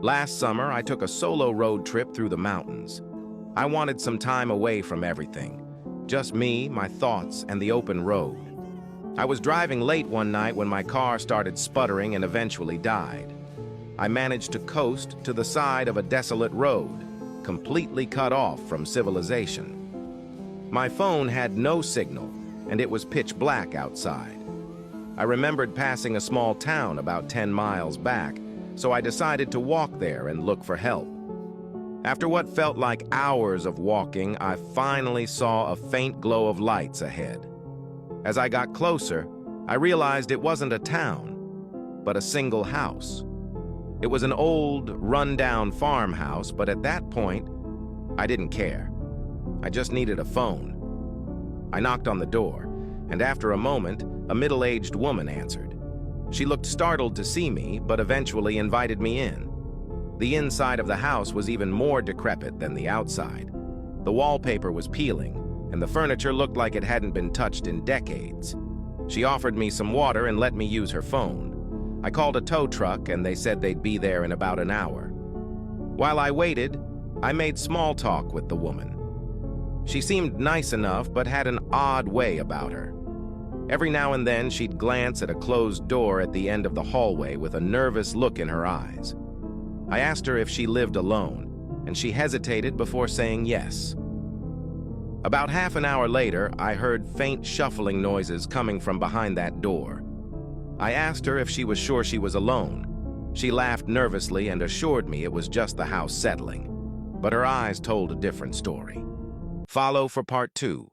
Last summer, I took a solo road trip through the mountains. I wanted some time away from everything. Just me, my thoughts, and the open road. I was driving late one night when my car started sputtering and eventually died. I managed to coast to the side of a desolate road, completely cut off from civilization. My phone had no signal, and it was pitch black outside. I remembered passing a small town about 10 miles back, so I decided to walk there and look for help. After what felt like hours of walking, I finally saw a faint glow of lights ahead. As I got closer, I realized it wasn't a town, but a single house. It was an old, run-down farmhouse, but at that point, I didn't care. I just needed a phone. I knocked on the door, and after a moment, a middle-aged woman answered. She looked startled to see me, but eventually invited me in. The inside of the house was even more decrepit than the outside. The wallpaper was peeling, and the furniture looked like it hadn't been touched in decades. She offered me some water and let me use her phone. I called a tow truck, and they said they'd be there in about an hour. While I waited, I made small talk with the woman. She seemed nice enough, but had an odd way about her. Every now and then, she'd glance at a closed door at the end of the hallway with a nervous look in her eyes. I asked her if she lived alone, and she hesitated before saying yes. About half an hour later, I heard faint shuffling noises coming from behind that door. I asked her if she was sure she was alone. She laughed nervously and assured me it was just the house settling, but her eyes told a different story. Follow for part 2.